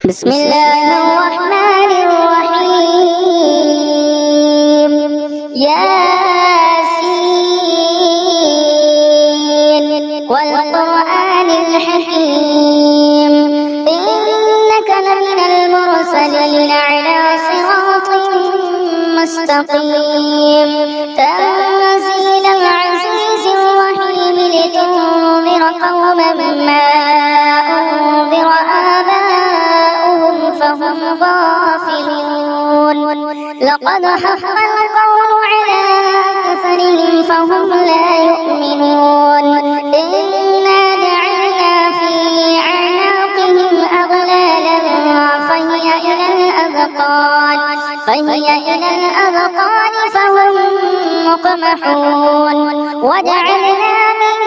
بسم الله الرحمن الرحيم. ياسين والقرآن الحكيم إنك لمن المرسلين على صراط مستقيم تنزيل العزيز الرحيم لتنذر قوما ما أنذر آباؤهم فهم غافلون. لقد حق القول على أكثرهم فهم لا يؤمنون. إنا جعلنا في أعناقهم أغلالا فهي إلى الأذقان فهم مقمحون. وجعلنا من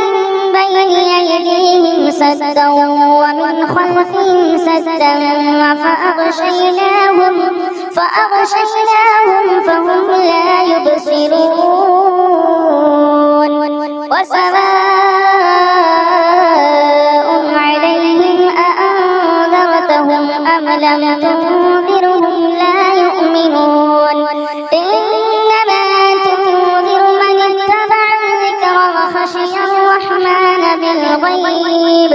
بين أيديهم سدا ومن خلفهم سدا فأغشيناهم فهم لا يبصرون. وسواء عليهم أأنذرتهم أم لم تنذرهم لا يؤمنون. إنما تنذر من اتبع الذكر وخشي الرحمن بالغيب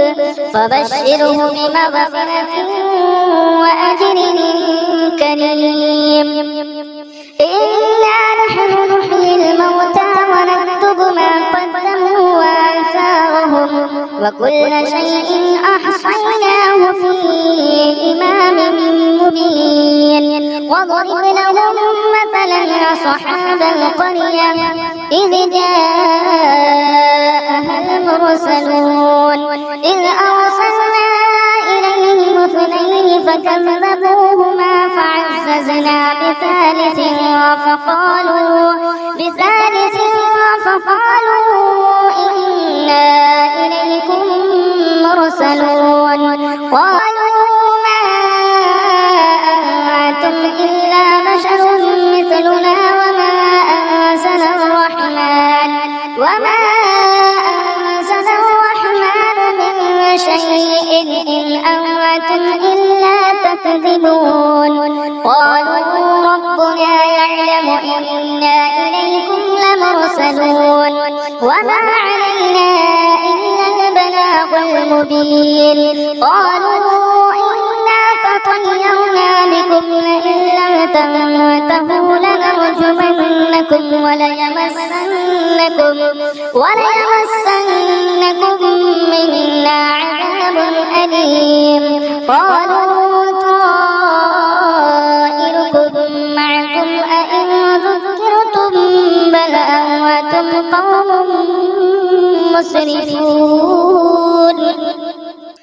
فبشره بمغفرة وأجر كريم. إنا نحن نحيي الموتى ونكتب ما قدموا وآثارهم وكل شيء أحصيناه في إمام مبين. واضرب لهم مثلا أصحاب القرية إذ جاءها المرسلون إذ أرسلنا إليهم اثنين فكذبوهما فعززنا بثالث فقالوا إنا إليكم مرسلون. قالوا ما أنتم إلا بشر مثلنا وما أنزل الرحمن من شيء إن أنتم إلا تكذبون. قالوا ربنا يعلم إنا إليكم لمرسلون وما علينا إلا البلاغ المبين. قالوا إنا تطيرنا بكم لئن لم تنتهوا لنرجمنكم وليمسنكم منا عذاب أليم. قالوا طائركم معكم أئن ذكرتم بل أنتم قوم مسرفون.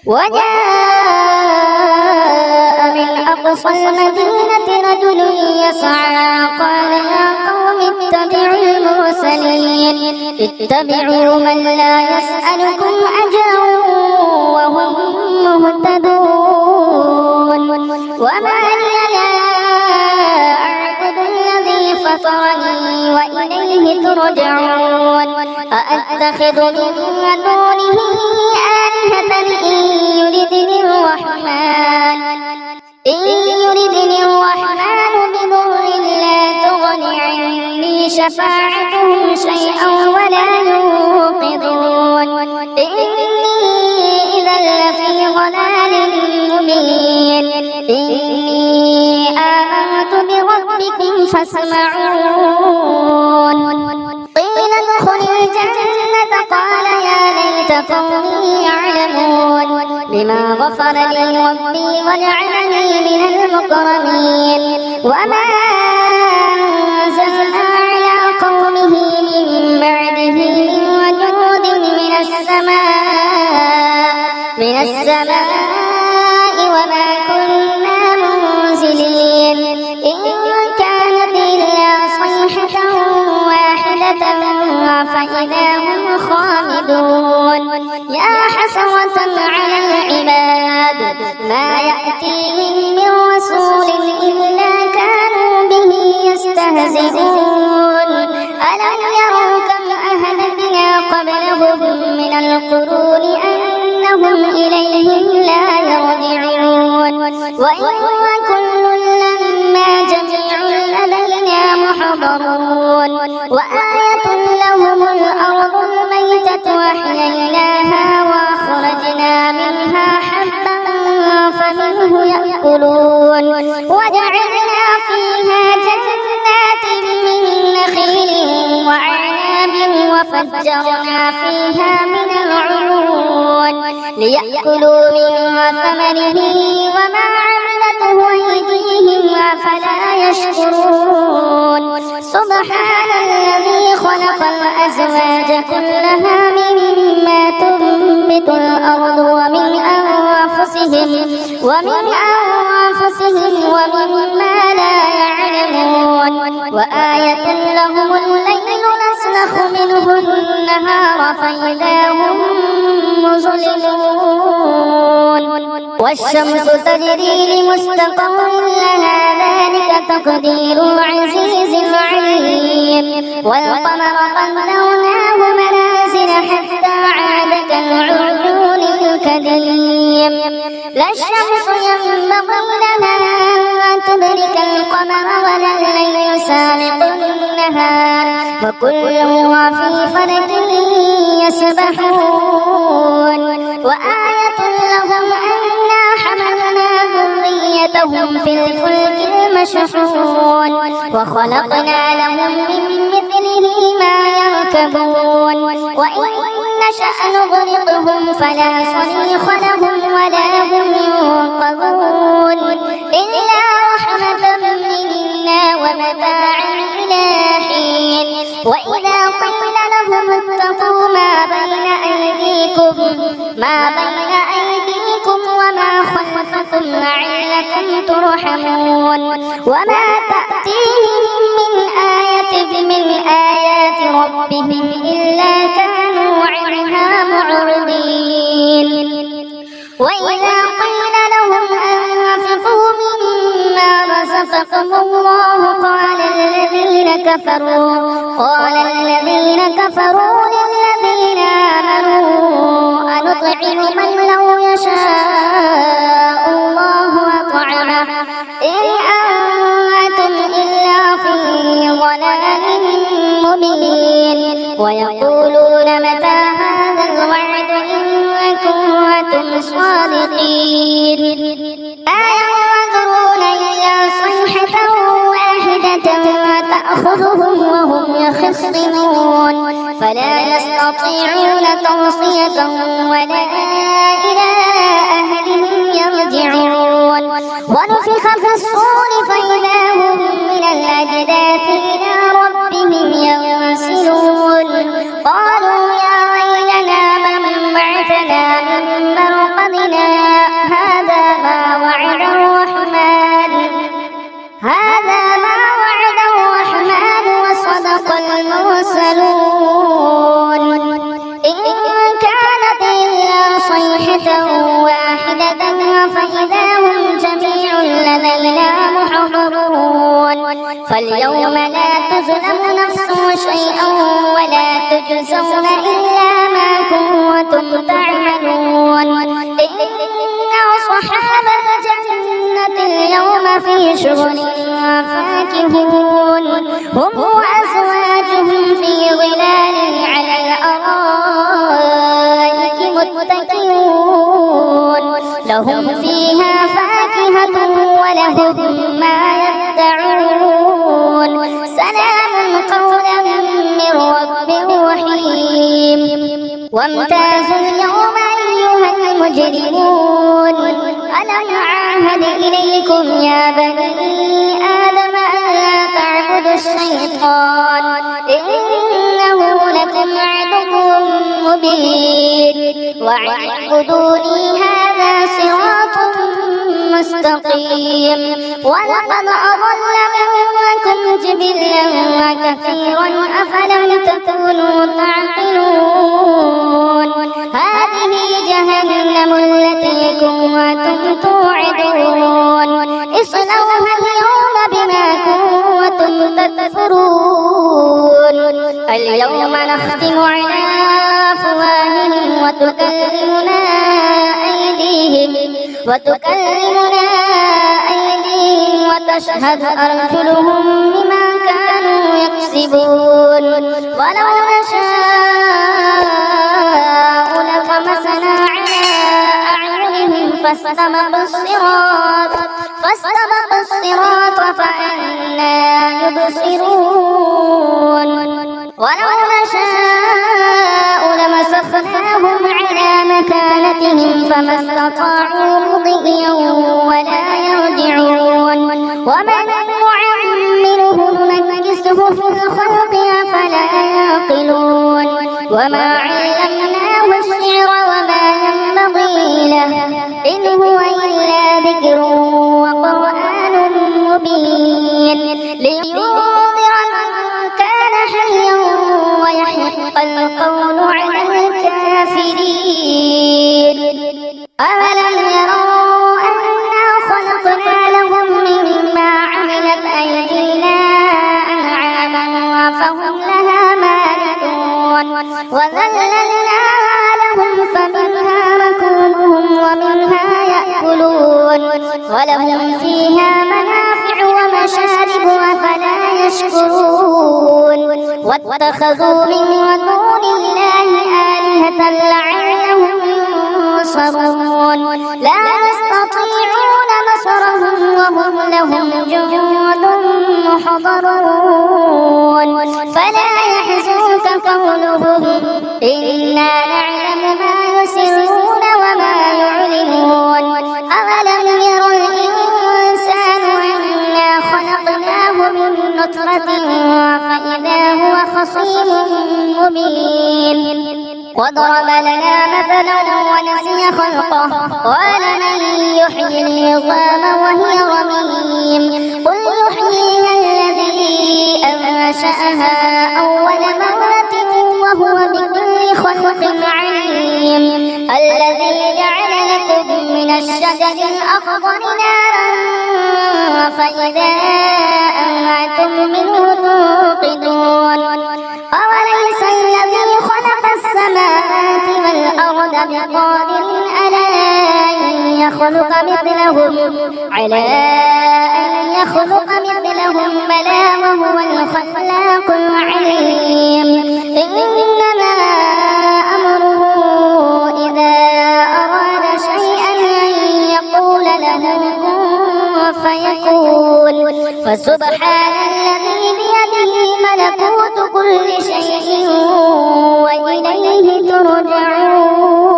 وجاء من أقصى المدينة رجل يسعى قال يا قوم اتبعوا من لا يسألكم أجرا وهم مهتدون. وما لي لا أعبد الذي فطرني وإليه ترجعون. أأتخذ من دونه آلهة إن يردني الرحمن بضر لا تغن عني شفاعتهم شيئا ولا ينقذون. إني إذا لفي ضلال مبين. إني آمنت بربكم فاسمعون. قيل ادخل الجنة قال يا ليت قومي يعلمون بما غفر لي ربي وجعلني من المكرمين. وما أنزلنا على قومه من بعده من وجود من السماء وما كنا منزلين. إن كانت إلا صيحة واحدة فإذا هم خامدون. يا حسرة على العباد ما يأتيهم من رسول إلا كانوا به يستهزئون. ألم يروا كم أهلكنا قبلهم من القرون أنهم إليهم لا يرجعون. وإن كل لما جميع لدينا محضرون وآية لهم الأرض الميتة وأحييناها وأخرجنا منها حبا فمنه يأكلون وجعلنا فيها جنات من نخيل وأعناب وفجرنا فيها من العيون ليأكلوا من ثمره وما عملته أيديهم أفلا يشكرون سبحان الذي خلق الأزواج كلها مما تنبت الأرض ومن أنفسهم ومما لا يعلمون وآية لهم الليل نسلخ منه النهار فإذا هم مظلمون والشمس تجري لمستقر لها ذلك تقدير العزيز العليم والقمر قدرناه منازل حتى عاد كالعرجون القديم لا الشمس ينبغي لها أن تدرك القمر ولا الليل سابق النهار وكل في فلك يسبحون وآية لهم أنا حملنا ذريتهم في الفلك المشحون وخلقنا لهم من مثله ما يركبون وإن نشأ نغرقهم فلا صريخ لهم ولا هم ينقذون إلا رحمة منا ومتاعا إلى حين وإذا قيل لهم اتقوا ما بين أيديكم وما خلفكم لعلكم ترحمون وما تأتيهم من آيات ربهم إلا كانوا عنها معرضين وإذا قيل لهم أنفقوا مما رزقكم الله قال الذين كفروا للذين آمنوا أنطعم من لو يشاء الله أطعمه إن أنتم إلا في ضلال مبين ويقولون متى هذا الوعد إن كنتم صادقين أينظرون إلا صيحة واحدة تأخذهم وهم يخصمون فلا يستطيعون توصية ولا إلى أهلهم يرجعون ونفخ في الصور فإذا هم من الأجداث إلى ربهم ينسلون قالوا يا ويلنا من بعثنا من مرقدنا هذا ما وعد الرحمن وصدق المرسلون إن كانت إلا صيحة واحدة فإذا هم جميع لدينا محضرون فاليوم لا تظلم نفس شيئا ولا تجزون إلا ما كنتم تعملون إن أصحاب الجنة اليوم في شغل فاكهون هم وأزواجهم في ظلال على الأرائك متكئون لهم فيها فاكهة ولهم ما يدعون سلام قولا من رب رحيم وامتازوا اليوم أيها المجرمون ألم أعهد إليكم يا بني آدم ألا تعبدوا الشيطان إنه لكم عدو مبين وأن اعبدوني هذا صراط مستقيم ولقد أضل منكم جبلا كثيرا أفلم تكونوا تعقلون هذه جهنم التي كنتم توعدون اصلوها اليوم بما كنتم تكفرون اليوم نختم على أفواههم وتكلمنا وتشهد أرجلهم بما كانوا يكسبون ولو نشاء لطمسنا على أعينهم فاستبقوا الصراط فأنى يبصرون ولو نشاء لمسخناهم على مكانتهم فما استطاعوا مضيا ولا يرجعون ومن نعمره ننكسه في الخلق أفلا يعقلون وما علمناه الشعر وما ينبغي له إن هو إلا ذكر وقرآن مبين لينذر من كان حيا ويحق القول على الكافرين أولم يروا أنا خلقنا لهم مما عملت أيدينا أنعاما فهم لها مالكون وذللناها لهم فمنها ركوبهم ومنها يأكلون ولهم فيها منافع ومشارب أفلا يشكرون واتخذوا من دون الله آلهة لعلهم ينصرون لا يستطيعون نصرهم وهم لهم جند محضرون فلا يحزنك قولهم إنا نعلم ما يسرون وما يعلنون أولم ير الإنسان أنا خلقناه من نطفة فإذا هو خصيم مبين وضرب لنا مثلا ونسي خلقه قال من يحيي العظام وهي رميم قل يحييها الذي أنشأها أول مرة وهو بكل خلق عليم الذي جعل لكم من الشجر الأخضر نارا فإذا أنتم منه توقدون أوليس الذي خلق السماوات والأرض بقادر على أن يخلق مثلهم بلى وهو الخلاق العليم إنما أمره إذا أراد شيئا أن يقول له كن فيكون فسبحان الذي بيده ملكوت كل شيء وإليه ترجعون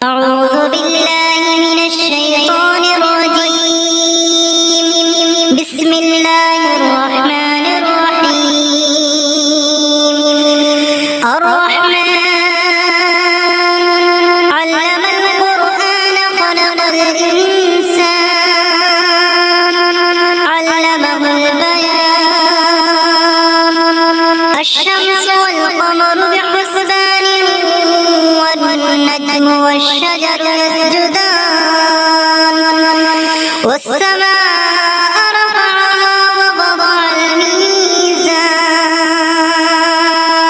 أعوذ بالله من الشيطان الرجيم بسم الله الرحمن الرحيم الرحمن علم القرآن خلق الإنسان علمه البيان الشمس والقمر بحسبان والنجم والشجر يسجدان والسماء رفعها ووضع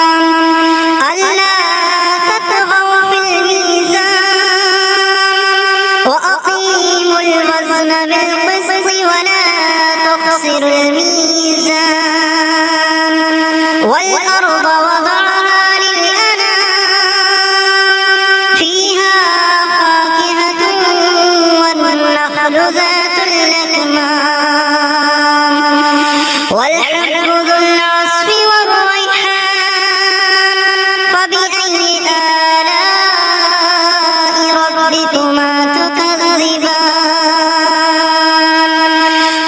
الميزان ألا تطغوا في الميزان وأقيموا الوزن بالقسط ولا تخسروا الميزان والأرض وضعها للأنام فيها فاكهة والنخل ذات الأكمام والحب ذو العصف والريحان فبأي آلاء ربكما تكذبان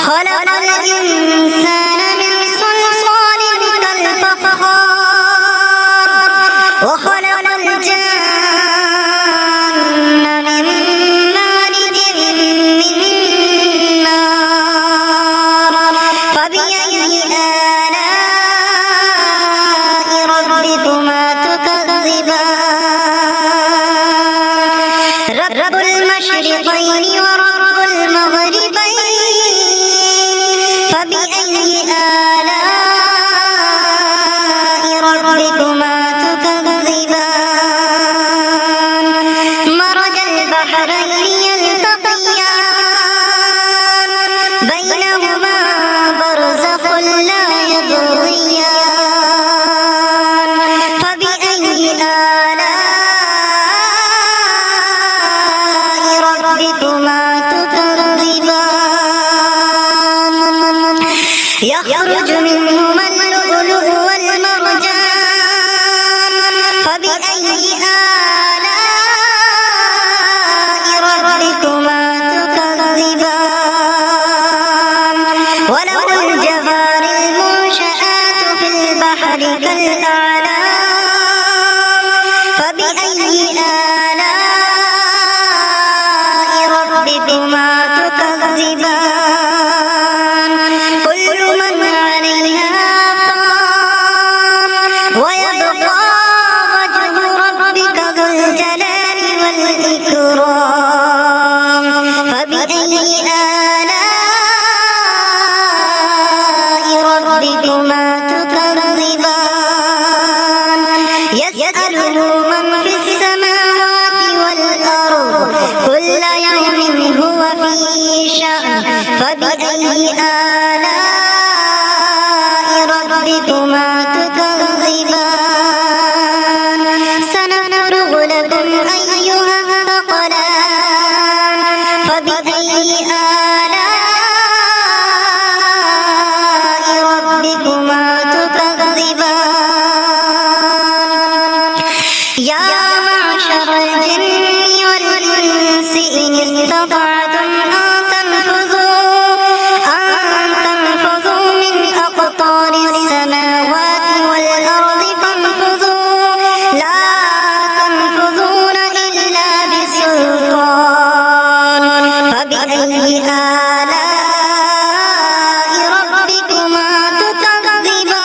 خلق الإنسان من صلصال كالفخار وخلق الجان من مارج من نار فبأي آلاء ربكما تكذبان رب المشرقين ورب المغربين فبأي آلاء ربكما تكذبان مرج البحرين يلتقيان يخرج منهما اللؤلؤ والمرجان فبأي آلاء ربكما تكذبان وله الجوار المنشآت في البحر كالأعلام فبأي آلاء ربكما تكذبان كل من عليها فان ويبقى وجه ربك ذو الجلال والإكرام فبأي آلاء ربكما تكذبان يسأله من في السماوات والأرض كل يوم هو في شأن فبأي آلاء ربكما تكذبان سنفرغ لكم أيها الثقلان فبأي آلاء ربكما تكذبان يا معشر الجن والإنس إن استطعتم أن تنفذوا من أقطار السماوات والأرض فانفذوا لا تنفذون إلا بسلطان فبأي آلاء ربكما تكذبان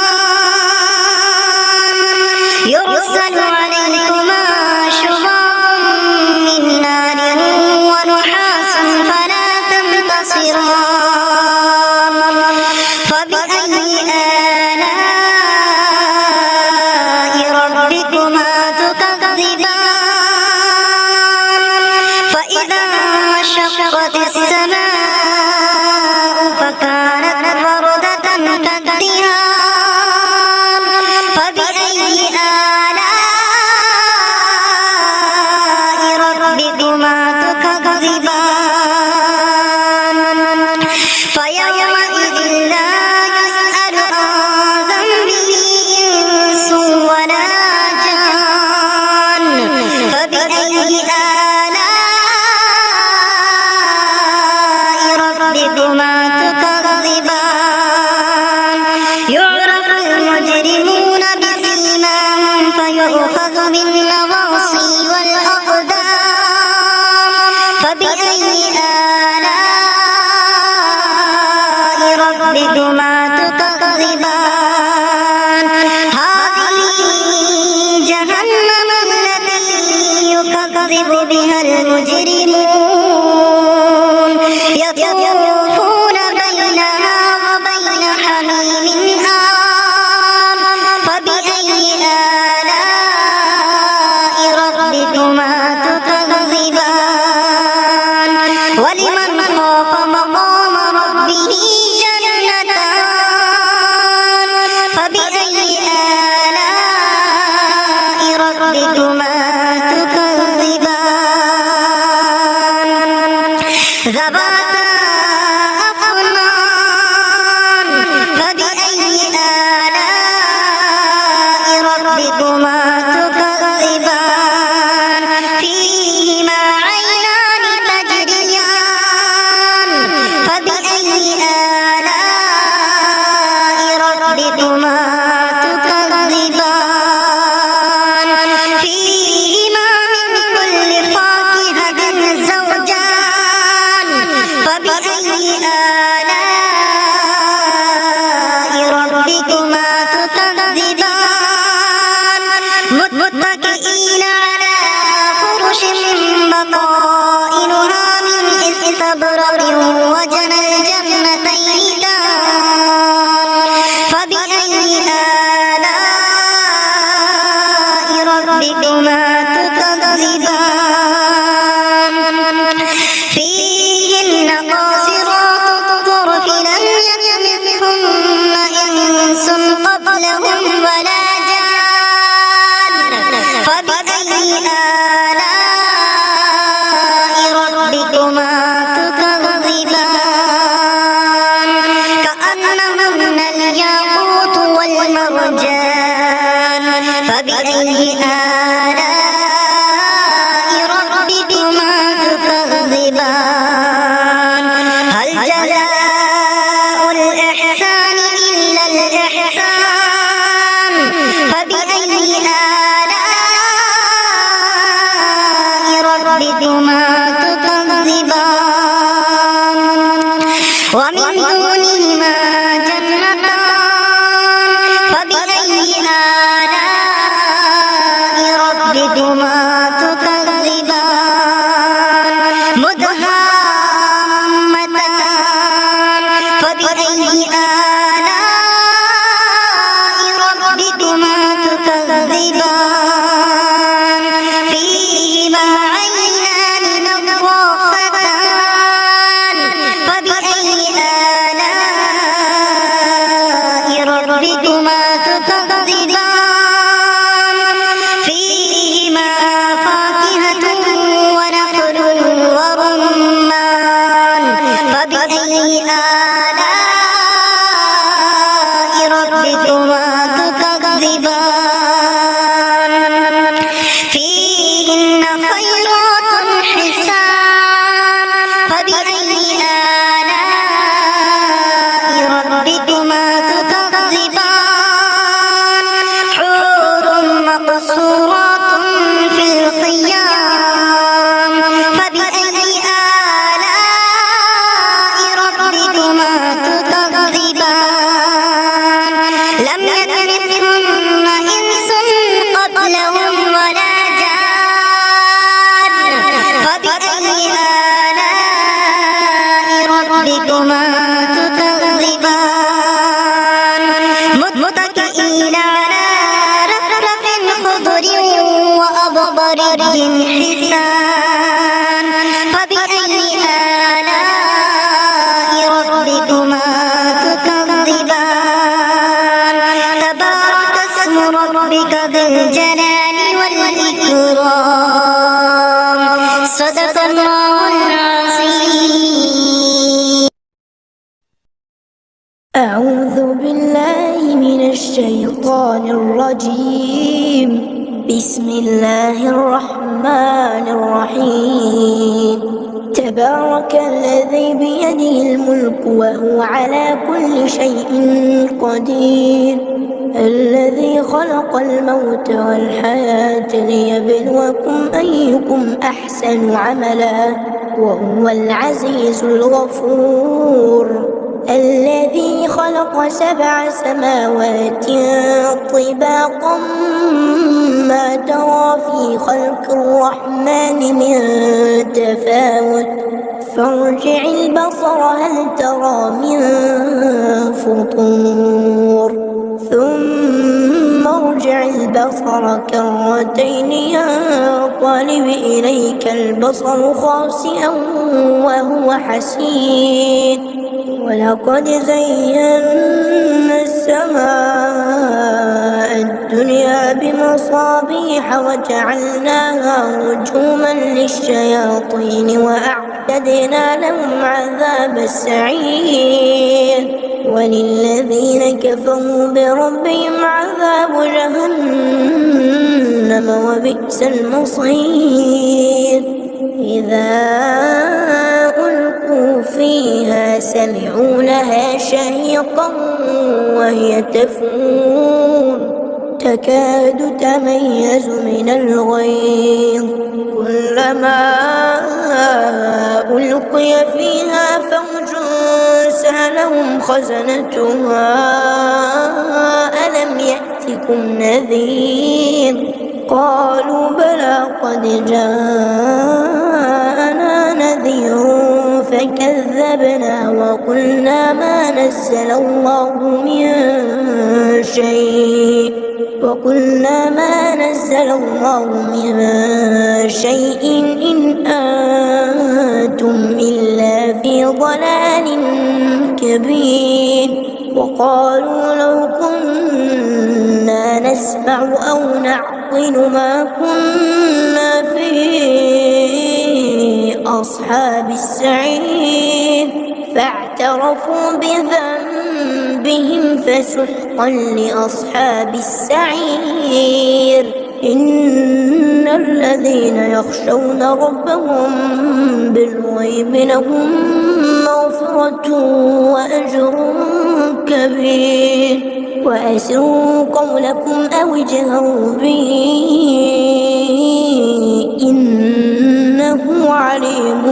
يرسل عليكما شواظ من نار ونحاس فلا تنتصران فبأي آلاء ربكما تكذبان فإذا انشقت السماء فكانت وردة كالدهان فبأي آلاء ربكما تكذبان فيومئذ لا يسأل عن ذنبه إنس ولا جان فبأي آلاء ربكما تكذبان يعرف المجرمون بسيماهم فيؤخذ بالنواصي والأقدام فبأي آلاء ربكما تكذبان هذه جهنم التي يكذب بها المجرمون يطوفون بينها وبين حميم آن فبأي آلاء ربكما تكذبان ولمن خاف مقام ربه جنتان فبأي آلاء ربكما تكذبان ذواتا أفنان فبأي آلاء ربكما تكذبان فيهما عينان تجريان فبأي آلاء ربكما تكذبان فيهما من كل فاكهة زوجان فبأي آلاء ربكما تكذبان متكئين على فرش بطائنها من استبرق وجنى الجنتين دان فبأي آلاء ربكما تكذبان فيهن قاصرات الطرف لم يطمثهن إنس قبلهم ولا جان فبأي آلاء ربكما تكذبان كأنهن ومن دونهما جنتان فبأي آلاء ربكما تكذبان مدهامتان فبأي آلاء ربكما تكذبان فيهما عينان نضاختان فبأي آلاء ربكما تكذبان فيهما فاكهة ونخل ورمان فبأي آلاء ربكما تكذبان فيهن خيرات حسان فبأي آلاء ربكما تكذبان حور مقصورات في الخيام فبأي آلاء ربكما تكذبان لم يطمثهن إنس قبلهم ولا جان فبأي آلاء ربكما تكذبان متكئين على رفرف خضر وأبقري حسان فبأي آلاء ربكما تكذبان تبارك اسم ربك ذي الجلال والإكرام صدق الله العظيم. أعوذ بالله من الشيطان الرجيم. بسم الله الرحمن الرحيم. تبارك الذي بيده الملك وهو على كل شيء قدير الذي خلق الموت والحياة ليبلوكم أيكم أحسن عملا وهو العزيز الغفور الذي خلق 7 سماوات طباقا ما ترى في خلق الرحمن من تفاوت فارجع البصر هل ترى من فطور ثم ارجع البصر كرتين ينقلب إليك البصر خاسئا وهو حسير ولقد زينا السماء الدنيا بمصابيح وجعلناها رجوما للشياطين وأعتدنا لهم عذاب السعير وللذين كفروا بربهم عذاب جهنم وبئس المصير إذا ألقوا فيها سمعوا لها شهيقا وهي تفور تكاد تميز من الغيظ كلما ألقي فيها فوج سألهم خزنتها ألم يأتكم نذير قالوا بلى قد جاءنا نذير فكذبنا وقلنا ما نزل الله من شيء إن أنتم إلا في ضلال كبير وقالوا لو كنا نسمع أو نعقل ما كنا في أصحاب السعير فاعترفوا بذنبهم فسحقا لأصحاب السعير إن الذين يخشون ربهم بالغيب لهم مغفرة وأجر كبير وأسروا قولكم أو اجهروا به إنه عليم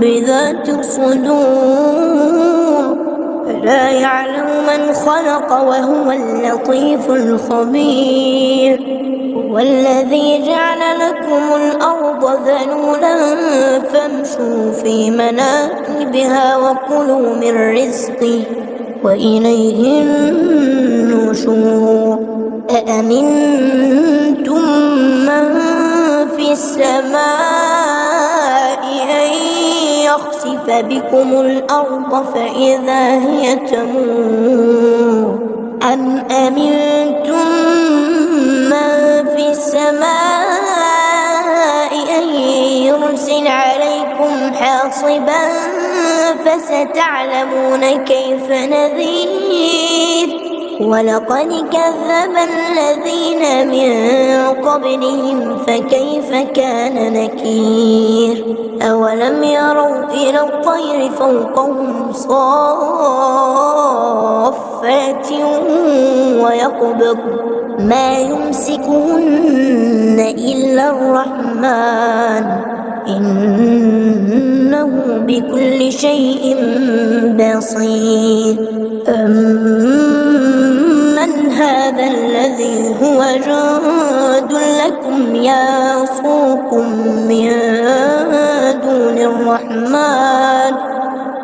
بذات الصدور لا يعلم من خلق وهو اللطيف الخبير. هو الذي جعل لكم الأرض ذلولا فامشوا في مناكبها وكلوا من رزقه وإليه النشور. أأمنتم من في السماء أن يخسف بكم الأرض فإذا هي تمور أم أمنتم من في السماء أن يرسل عليكم حاصبا فستعلمون كيف نذير. ولقد كذب الذين من قبلهم فكيف كان نكير. أولم يروا إلى الطير فوقهم صافات ويقبض ما يمسكهن إلا الرحمن إنه بكل شيء بصير. أمن هذا الذي هو جند لكم يصوكم من دون الرحمن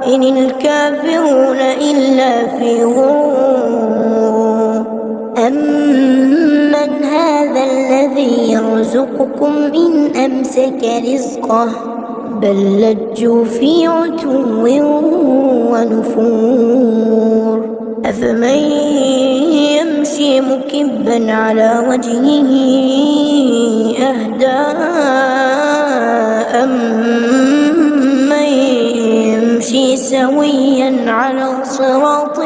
إن الكافرون إلا في غرور. أمن هذا الذي يرزقكم إن أمسك رزقه بل لجوا في عتو ونفور. أفمن يمشي مكبا على وجهه أهدى أمن يمشي سويا على صراط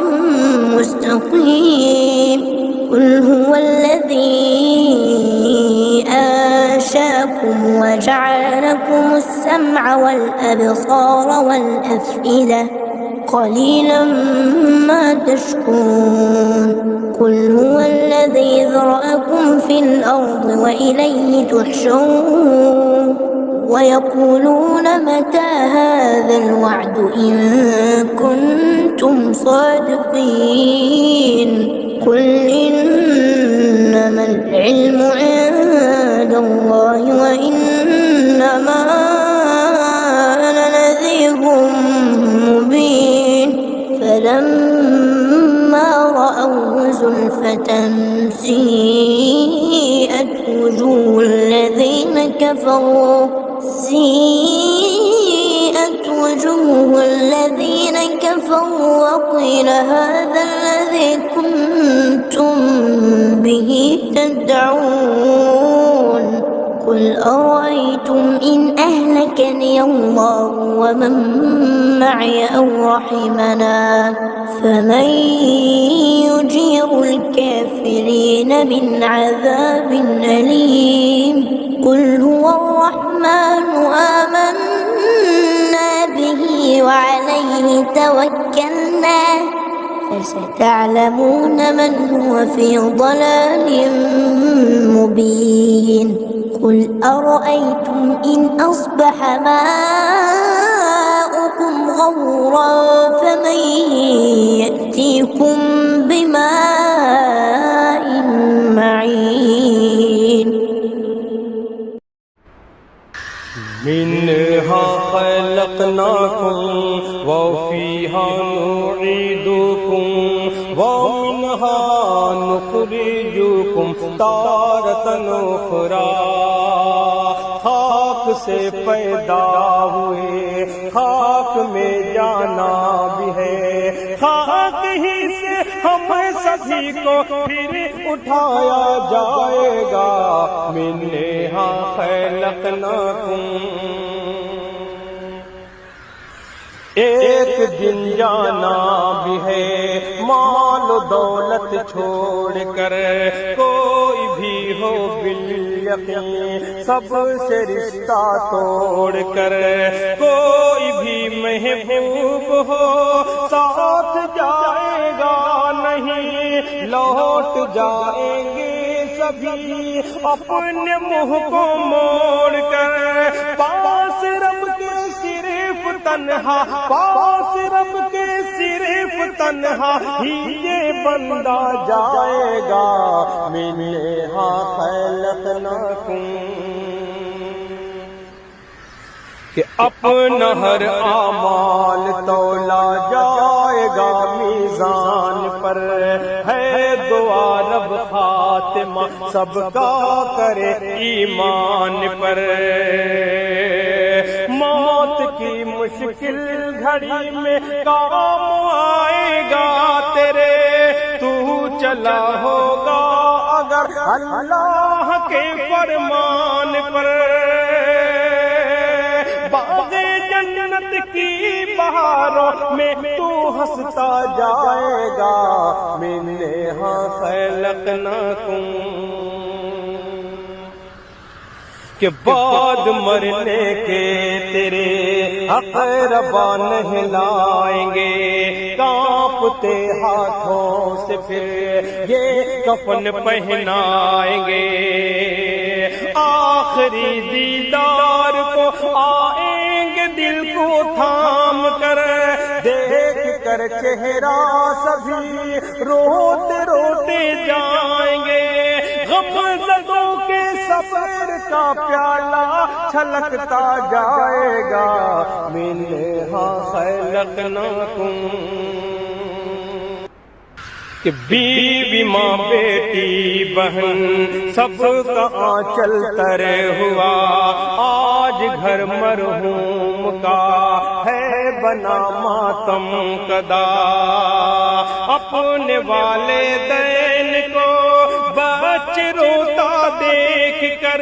مستقيم. قل هو الذي أنشأكم وجعل لكم السمع والأبصار والأفئدة قليلا ما تشكرون. قل هو الذي ذرأكم في الأرض وإليه تحشرون. ويقولون متى هذا الوعد إن كنتم صادقين. قل إنما العلم عند الله وإنما أنا نذير مبين. فلما رأوه زلفة سيئت وجوه الذين كفروا وقيل هذا الذي كنتم به تدعون. قل أرأيتم إن أهلكني الله ومن معي أو رحمنا فمن يجير الكافرين من عذاب أليم. قل هو الرحمن آمنا به وعليه توكلنا فستعلمون من هو في ضلال مبين. قل أرأيتم إن أصبح ماؤكم غورا فمن يأتيكم بماء معين. منها خلقناكم وفيها نعيدكم ومنها نخرجكم تارة أخرى. खाक से पैदा हुए खाक में जाना भी है, खाक ही से हम सभी को फिर उठाया जाएगा। मिन्ने हा खलकनाकुम, एक दिन जाना भी है माल दौलत छोड़ कर, कोई भी हो बिल-यकीन सबसे रिश्ता तोड़ कर, कोई भी महबूब हो साथ जाएगा नहीं, लौट जाएंगे सभी अपने मुंह को मोड़ कर। पास रब के सिर्फ तन्हा, पास रब के सिर्फ تنہا ہی یہ بندہ جائے گا منہا خلقناکم کہ اپنا ہر اعمال تولا جائے گا میزان پر ہے دعا رب خاتمہ سب کا کرے ایمان پر موت کی مشکل گھڑی میں کام آئے گا تیرے تو چلا ہوگا اگر اللہ کے فرمان پر جنت کی بہاروں میں تو ہنستا جائے گا منہا خلقناکم کہ بعد مرنے کے تیرے اقربا نہلائیں گے کانپتے ہاتھوں سے پھر یہ کفن پہنائیں گے آخری دیدار کو آئیں گے دل کو تھام کر دیکھ کر چہرہ سبھی روتے روتے جائیں گے غم زدوں کے سفر کا پیالہ چھلکتا جائے گا منہا خلقناکم کہ بیوی ماں بیٹی بہن سب کا آنچل تر ہوا آج گھر مرحوم کا ہے بنا ماتم کدا اپنے والدین کو بچے روتا دیکھ کر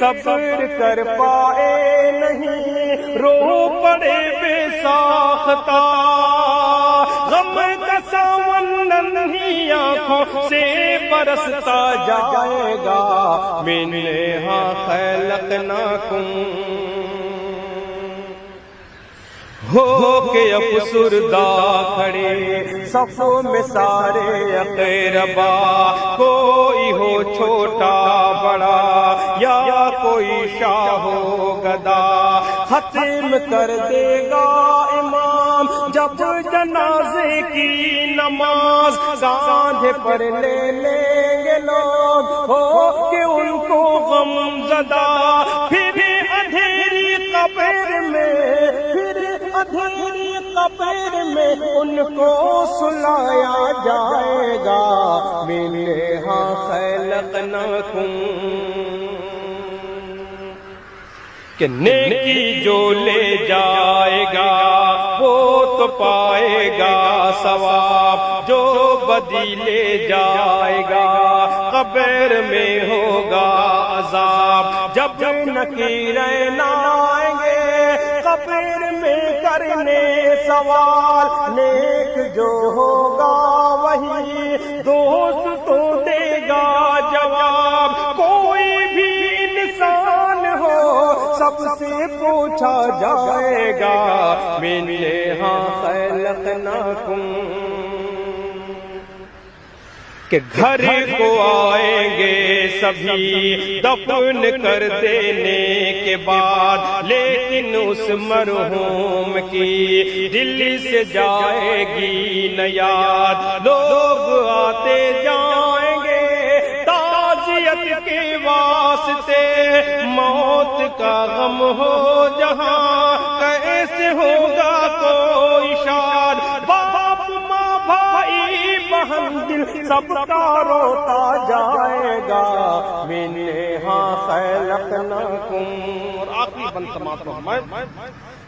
صبر کر پائے نہیں رو پڑے بے ساختہ غم کا ساون ننھی آنکھوں سے برستا جائے گا منہا خلقناکم ہو کے افسردہ کھڑے صف میں سارے اقربا کوئی ہو چھوٹا بڑا یا کوئی شاہ ہو گدا ختم کر دے گا امام جب جنازے کی نماز کاندھے پر لے لیں گے لوگ ہو کہ ان کو غم زدہ پھر اندھیری قبر میں اندھیری قبر میں ان کو سلایا جائے گا منہا خلقناکم کہ نیکی جو لے جائے گا وہ تو پائے گا ثواب جو بدی لے جائے گا قبر میں ہوگا عذاب جب نکیریں نہ آئیں گے قبر میں کرنے سوال نیک جو ہوگا وہی دوست تو دے گا جواب کوئی بھی انسان ہو سب سے پوچھا جائے گا منہا خلقناکم کہ گھر کو آئیں گے سبھی دفن کر دینے کے بعد لیکن اس مرحوم کی دل سے جائے گی نہ یاد لوگ آتے جائیں گے تعزیت کے واسطے موت کا غم ہو جہاں کیسے ہوگا کوئی شاد باپ ماں بھائی بہن دل سب کا روتا جائے گا منہا خلقناکم اور آخری بند سماعت فرمائیں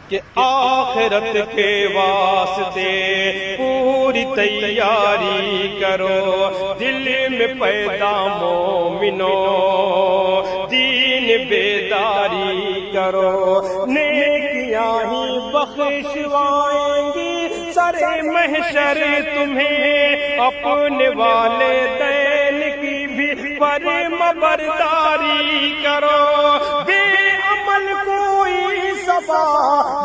کہ آخرت کے واسطے پوری تیاری کرو دل میں پیدا مومنو دین بیداری کرو نیکیاں ہی بخشوائیں گی سر محشر تمہیں اپنے والدین کی بھی فرمانبرداری کرو بے عمل کوئی صبا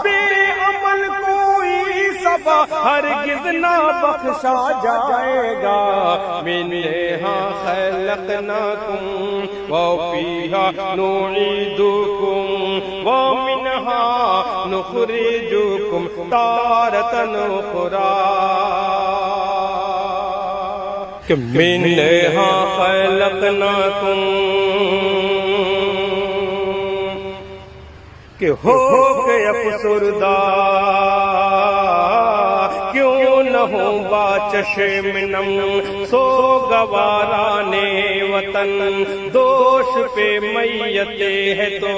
بے عمل کوئی صبا ہرگز نہ بخشا جائے گا منہا خلقناکم وفیہا نعیدکم ومنها نخرجكم تارة أخرى کہ منها خلقناکم کہ ہو کے افسردہ کیوں نہ ہو با چشمنم سو گوارانے وطن دوش پہ میتے ہے تو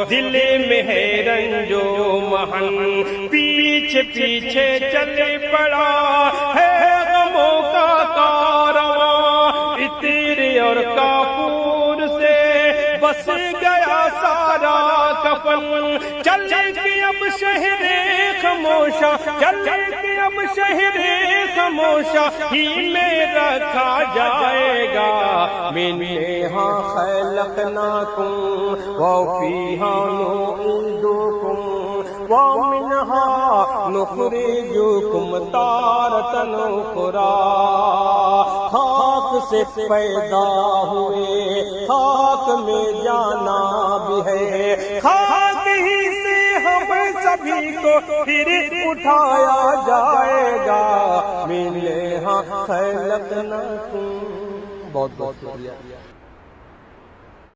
دل میں ہے رنج و محن پیچھے پیچھے چلے پڑا ہے غموں کا کارواں عطر اور کافور سے بس گیا سارا کفن چل کے اب شہر خاموشہ چل کے اب شہر خاموشہ ہی میں رکھا جائے گا منہا خلقناکم وفیہا نعیدکم ومنہا نخرجکم تارة أخرى خاک سے پیدا ہوئے خاک میں جانا بھی ہے خاک ہی سے ہم سبھی کو پھر اٹھایا جائے گا منہا خلقناکم. بہت بہت شکریہ.